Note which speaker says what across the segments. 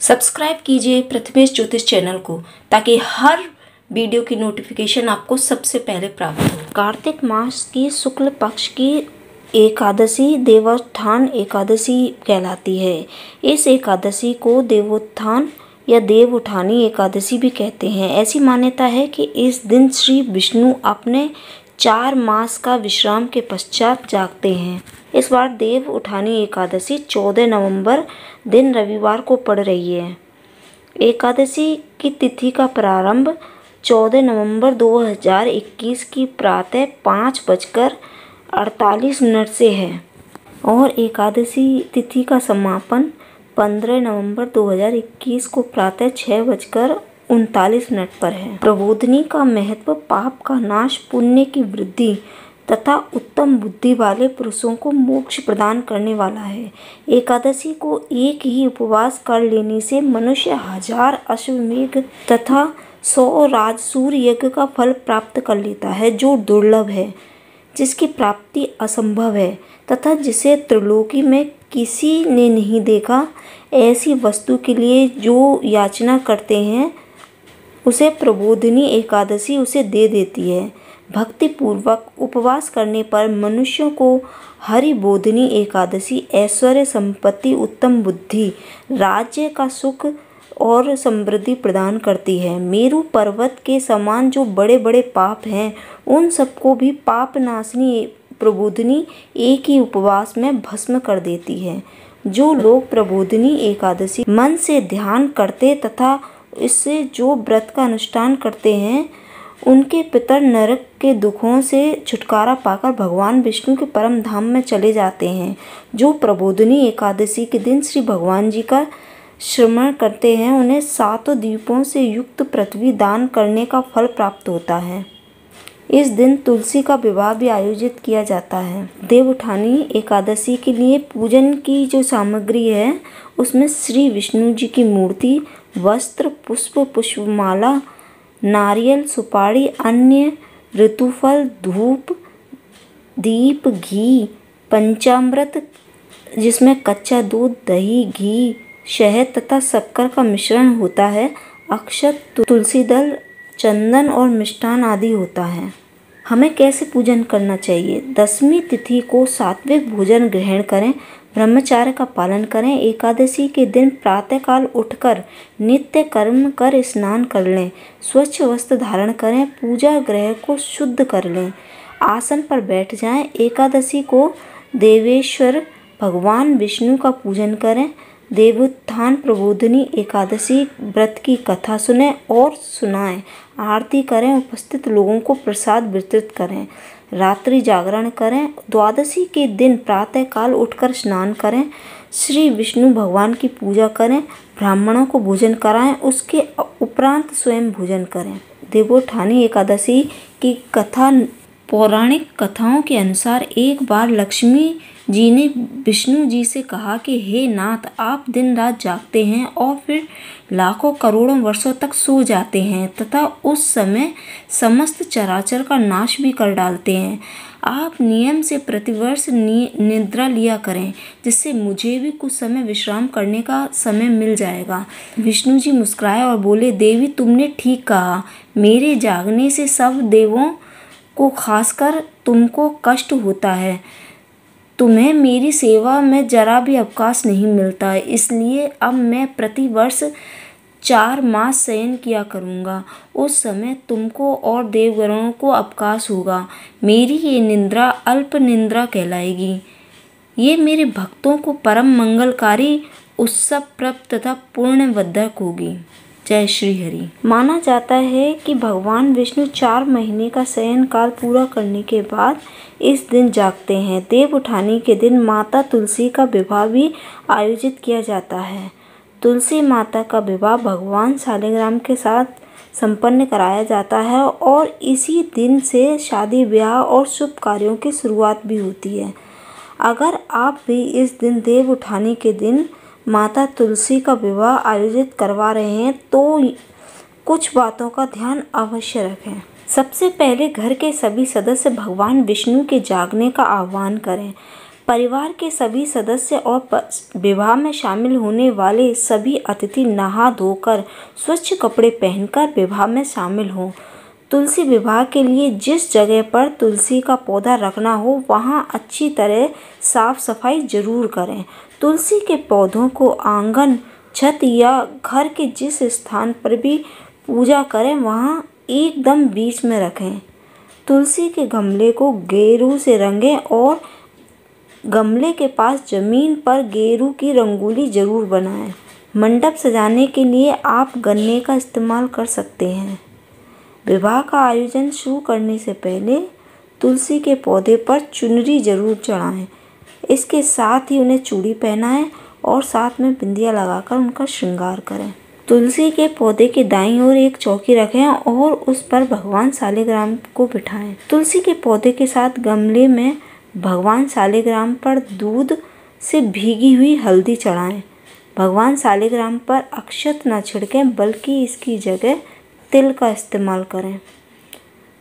Speaker 1: Subscribe कीजिए प्रथमेश ज्योतिष channel को ताकि हर वीडियो की नोटिफिकेशन आपको सबसे पहले प्राप्त हो। कार्तिक मास की शुक्ल पक्ष की एकादशी देवोत्थान एकादशी कहलाती है। इस एकादशी को देवोत्थान या देव उठानी एकादशी भी कहते हैं। ऐसी मान्यता है कि इस दिन श्री विष्णु अपने 4 मास का विश्राम के पश्चात जागते हैं। इस बार देव उठानी एकादशी 14 नवंबर दिन रविवार को पड़ रही है। एकादशी की तिथि का प्रारंभ 14 नवंबर 2021 की प्रातः 5:48 से है और एकादशी तिथि का समापन 15 नवंबर 2021 को प्रातः 6:39 पर है। प्रबोधिनी का महत्व पाप का नाश, पुण्य की वृद्धि तथा उत्तम बुद्धि वाले पुरुषों को मोक्ष प्रदान करने वाला है। एकादशी को एक ही उपवास कर लेने से मनुष्य 1000 अश्वमेध तथा 100 राजसूय यज्ञ का फल प्राप्त कर लेता है, जो दुर्लभ है, जिसकी प्राप्ति असंभव है तथा जिसे त्रिलोकी में किसी ने नहीं देखा। ऐसी वस्तु के लिए जो याचना करते हैं उसे प्रबोधिनी एकादशी उसे दे देती है। भक्ति पूर्वक उपवास करने पर मनुष्यों को हरिबोधिनी एकादशी ऐश्वर्य, संपत्ति, उत्तम बुद्धि, राज्य का सुख और समृद्धि प्रदान करती है। मेरु पर्वत के समान जो बड़े बड़े पाप हैं उन सबको भी पाप नाशनी प्रबोधिनी एक ही उपवास में भस्म कर देती है। जो लोग प्रबोधिनी एकादशी मन से ध्यान करते तथा इससे जो व्रत का अनुष्ठान करते हैं उनके पितर नरक के दुखों से छुटकारा पाकर भगवान विष्णु के परम धाम में चले जाते हैं। जो प्रबोधिनी एकादशी के दिन श्री भगवान जी का स्मरण करते हैं उन्हें 7 द्वीपों से युक्त पृथ्वी दान करने का फल प्राप्त होता है। इस दिन तुलसी का विवाह भी आयोजित किया जाता है। देवउठानी एकादशी के लिए पूजन की जो सामग्री है उसमें श्री विष्णु जी की मूर्ति, वस्त्र, पुष्प, पुष्पमाला, नारियल, सुपारी, अन्य ऋतुफल, धूप, दीप, घी, पंचामृत जिसमें कच्चा दूध, दही, घी, शहद तथा शक्कर का मिश्रण होता है, अक्षत, तुलसी दल, चंदन और मिष्ठान आदि होता है। हमें कैसे पूजन करना चाहिए? 10वीं तिथि को सात्विक भोजन ग्रहण करें, ब्रह्मचार्य का पालन करें। एकादशी के दिन प्रातःकाल उठकर नित्य कर्म कर स्नान कर लें, स्वच्छ वस्त्र धारण करें, पूजा गृह को शुद्ध कर लें, आसन पर बैठ जाएं। एकादशी को देवेश्वर भगवान विष्णु का पूजन करें। देवोत्थान प्रबोधिनी एकादशी व्रत की कथा सुनें और सुनाएं, आरती करें, उपस्थित लोगों को प्रसाद वितरित करें, रात्रि जागरण करें। द्वादशी के दिन प्रातःकाल उठकर स्नान करें, श्री विष्णु भगवान की पूजा करें, ब्राह्मणों को भोजन कराएं, उसके उपरांत स्वयं भोजन करें। देवोत्थानी एकादशी की कथा पौराणिक कथाओं के अनुसार एक बार लक्ष्मी जी ने विष्णु जी से कहा कि हे नाथ, आप दिन रात जागते हैं और फिर लाखों करोड़ों वर्षों तक सो जाते हैं तथा उस समय समस्त चराचर का नाश भी कर डालते हैं। आप नियम से प्रतिवर्ष निद्रा लिया करें, जिससे मुझे भी कुछ समय विश्राम करने का समय मिल जाएगा। विष्णु जी मुस्कुराए और बोले, देवी तुमने ठीक कहा, मेरे जागने से सब देवों को खासकर तुमको कष्ट होता है। तुम्हें मेरी सेवा में जरा भी अवकाश नहीं मिलता, इसलिए अब मैं प्रतिवर्ष 4 मास शयन किया करूँगा। उस समय तुमको और देवगणों को अवकाश होगा। मेरी ये निद्रा अल्प निद्रा कहलाएगी। ये मेरे भक्तों को परम मंगलकारी, उत्सवप्रद तथा पुण्यवर्धक होगी। जय श्री हरि। माना जाता है कि भगवान विष्णु 4 महीने का शयन काल पूरा करने के बाद इस दिन जागते हैं। देव उठानी के दिन माता तुलसी का विवाह भी आयोजित किया जाता है। तुलसी माता का विवाह भगवान शालिग्राम के साथ संपन्न कराया जाता है और इसी दिन से शादी, ब्याह और शुभ कार्यों की शुरुआत भी होती है। अगर आप भी इस दिन देव उठानी के दिन माता तुलसी का विवाह आयोजित करवा रहे हैं तो कुछ बातों का ध्यान अवश्य रखें। सबसे पहले घर के सभी सदस्य भगवान विष्णु के जागने का आह्वान करें। परिवार के सभी सदस्य और विवाह में शामिल होने वाले सभी अतिथि नहा धोकर स्वच्छ कपड़े पहनकर विवाह में शामिल हों। तुलसी विवाह के लिए जिस जगह पर तुलसी का पौधा रखना हो वहां अच्छी तरह साफ सफाई जरूर करें। तुलसी के पौधों को आंगन, छत या घर के जिस स्थान पर भी पूजा करें वहां एकदम बीच में रखें। तुलसी के गमले को गेरू से रंगें और गमले के पास जमीन पर गेरू की रंगोली जरूर बनाएं। मंडप सजाने के लिए आप गन्ने का इस्तेमाल कर सकते हैं। विवाह का आयोजन शुरू करने से पहले तुलसी के पौधे पर चुनरी जरूर चढ़ाएं। इसके साथ ही उन्हें चूड़ी पहनाएं और साथ में बिंदिया लगाकर उनका श्रृंगार करें। तुलसी के पौधे के दाईं ओर एक चौकी रखें और उस पर भगवान शालिग्राम को बिठाएं। तुलसी के पौधे के साथ गमले में भगवान शालिग्राम पर दूध से भीगी हुई हल्दी चढ़ाएं। भगवान शालिग्राम पर अक्षत न छिड़कें बल्कि इसकी जगह तिल का इस्तेमाल करें।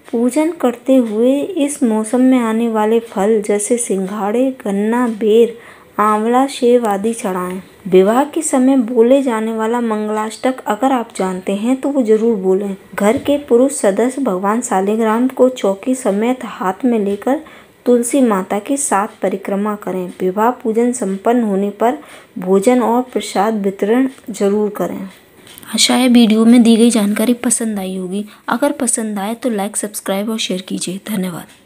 Speaker 1: पूजन करते हुए इस मौसम में आने वाले फल जैसे सिंघाड़े, गन्ना, बेर, आंवला, सेब आदि चढ़ाएं। विवाह के समय बोले जाने वाला मंगलाष्टक अगर आप जानते हैं तो वो जरूर बोलें। घर के पुरुष सदस्य भगवान शालिग्राम को चौकी समेत हाथ में लेकर तुलसी माता की 7 परिक्रमा करें। विवाह पूजन संपन्न होने पर भोजन और प्रसाद वितरण जरूर करें। आशा है वीडियो में दी गई जानकारी पसंद आई होगी। अगर पसंद आए तो लाइक, सब्सक्राइब और शेयर कीजिए। धन्यवाद।